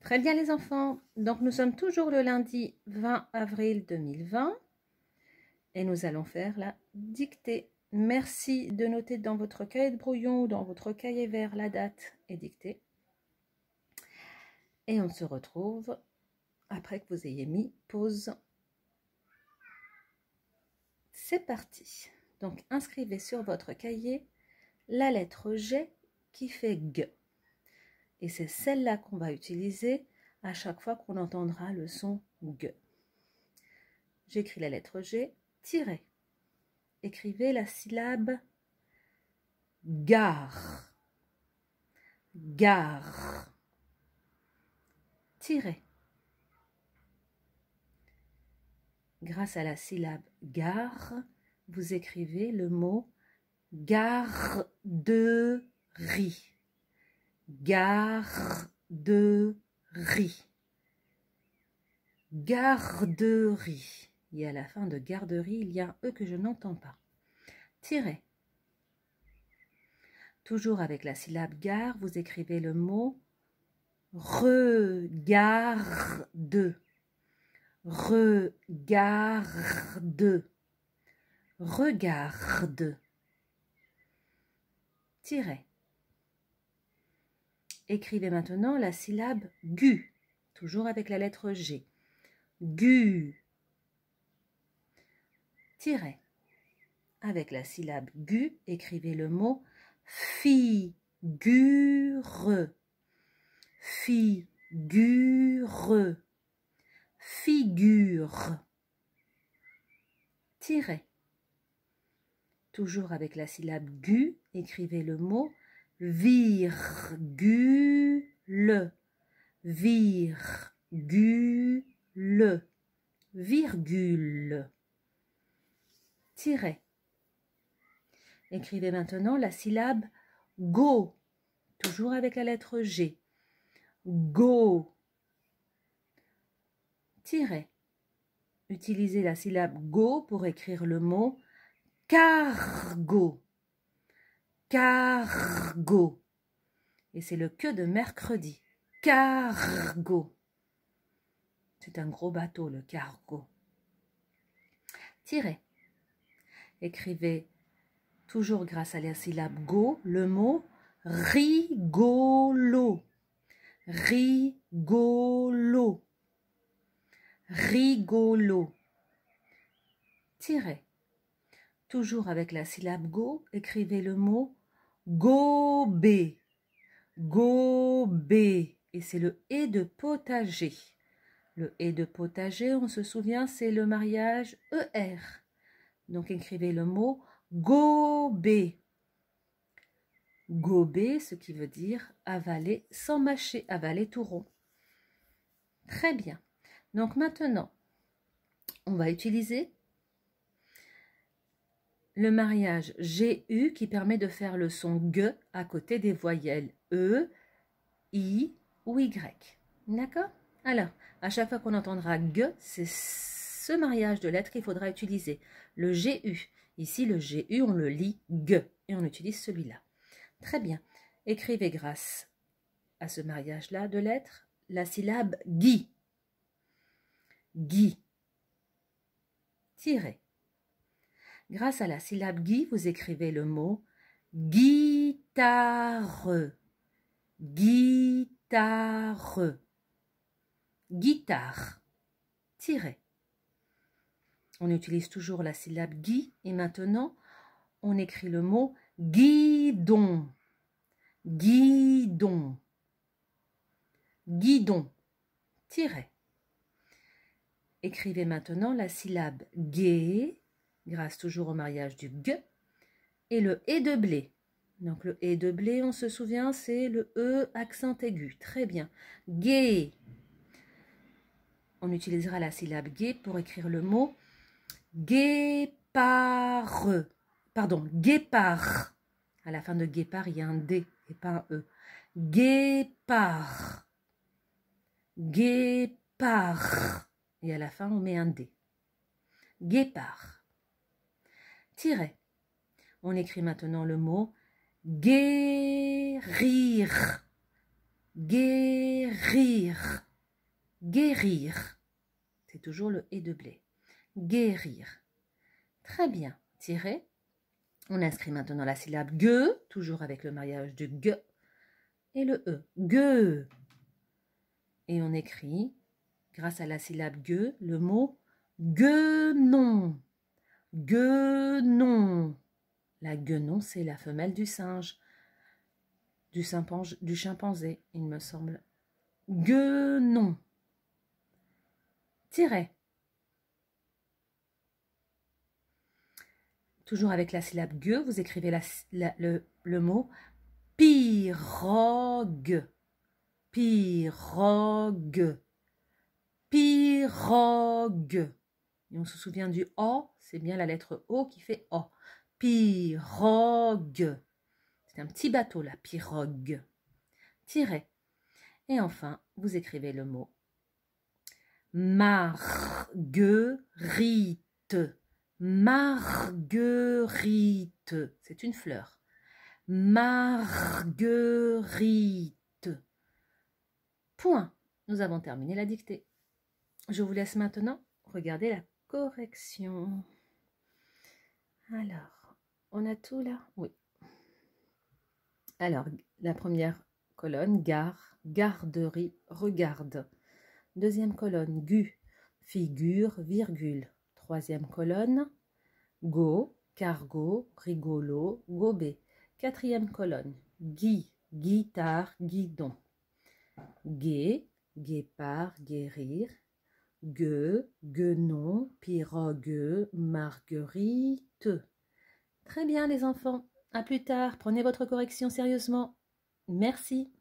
Très bien les enfants, donc nous sommes toujours le lundi 20 avril 2020 et nous allons faire la dictée. Merci de noter dans votre cahier de brouillon ou dans votre cahier vert la date et dictée. Et on se retrouve après que vous ayez mis pause. C'est parti. Donc inscrivez sur votre cahier la lettre G qui fait G. Et c'est celle-là qu'on va utiliser à chaque fois qu'on entendra le son G. J'écris la lettre G, tirez. Écrivez la syllabe gare. Gare. Tirez. Grâce à la syllabe gare, vous écrivez le mot garderie. Garderie. Garderie. Et à la fin de garderie, il y a un E que je n'entends pas. Tirez. Toujours avec la syllabe gare, vous écrivez le mot regarde. Regarde. Regarde. Tirez. Écrivez maintenant la syllabe gu, toujours avec la lettre G. Gu. Tirez. Avec la syllabe gu, écrivez le mot figure. Figure. Figure. Tirez. Toujours avec la syllabe gu, écrivez le mot virgule. Virgule. Virgule. Tirez. Écrivez maintenant la syllabe go, toujours avec la lettre G. Go. Tirez. Utilisez la syllabe go pour écrire le mot cargo. Cargo. Et c'est le que de mercredi. Cargo. C'est un gros bateau, le cargo. Tirez. Écrivez, toujours grâce à la syllabe go, le mot rigolo. Rigolo. Rigolo. Tirez. Toujours avec la syllabe go, écrivez le mot gober. Gober. Et c'est le et de potager. Le et de potager, on se souvient, c'est le mariage ER. Donc écrivez le mot gober. Gober, ce qui veut dire avaler sans mâcher, avaler tout rond. Très bien. Donc maintenant, on va utiliser le mariage GU qui permet de faire le son G à côté des voyelles E, I ou Y. D'accord? Alors, à chaque fois qu'on entendra G, c'est ce mariage de lettres qu'il faudra utiliser. Le GU. Ici, le GU, on le lit G et on utilise celui-là. Très bien. Écrivez grâce à ce mariage-là de lettres la syllabe GUI. GUI. Tirez. Grâce à la syllabe GUI, vous écrivez le mot guitare. Guitare. Guitare. Tirez. On utilise toujours la syllabe GUI et maintenant, on écrit le mot guidon. Guidon. Guidon. Tirez. Écrivez maintenant la syllabe gué, grâce toujours au mariage du G, et le et de blé. Donc le et de blé, on se souvient, c'est le E accent aigu. Très bien. Gué. On utilisera la syllabe gué pour écrire le mot guépard. Pardon, guépard. À la fin de guépard, il y a un D et pas un E. Guépard. Guépard. Et à la fin, on met un D. Guépard. Tirez. On écrit maintenant le mot guérir. Guérir. guérir, guérir. C'est toujours le « et » de blé. Guérir. Très bien. Tirez. On inscrit maintenant la syllabe gueux, toujours avec le mariage du gue et le e. Gueux. Et on écrit, grâce à la syllabe gueux, le mot guenon. Guenon. La guenon, c'est la femelle du singe, du chimpanzé, il me semble. Guenon. Tirez. Toujours avec la syllabe gueux, vous écrivez le mot pirogue. Pirogue. Pirogue. Et on se souvient du O, c'est bien la lettre O qui fait O. Pirogue. C'est un petit bateau, la pirogue. Tirez. Et enfin, vous écrivez le mot marguerite. Marguerite. C'est une fleur. Marguerite. Point. Nous avons terminé la dictée. Je vous laisse maintenant regarder la correction. Alors, on a tout là? Oui. Alors, la première colonne, gare, garderie, regarde. Deuxième colonne, gu, figure, virgule. Troisième colonne, go, cargo, rigolo, gobé. Quatrième colonne, gui, guitare, guidon. Gué, guépard, guérir. Gueux, guenon, pirogue, marguerite. Très bien les enfants, à plus tard, prenez votre correction sérieusement. Merci.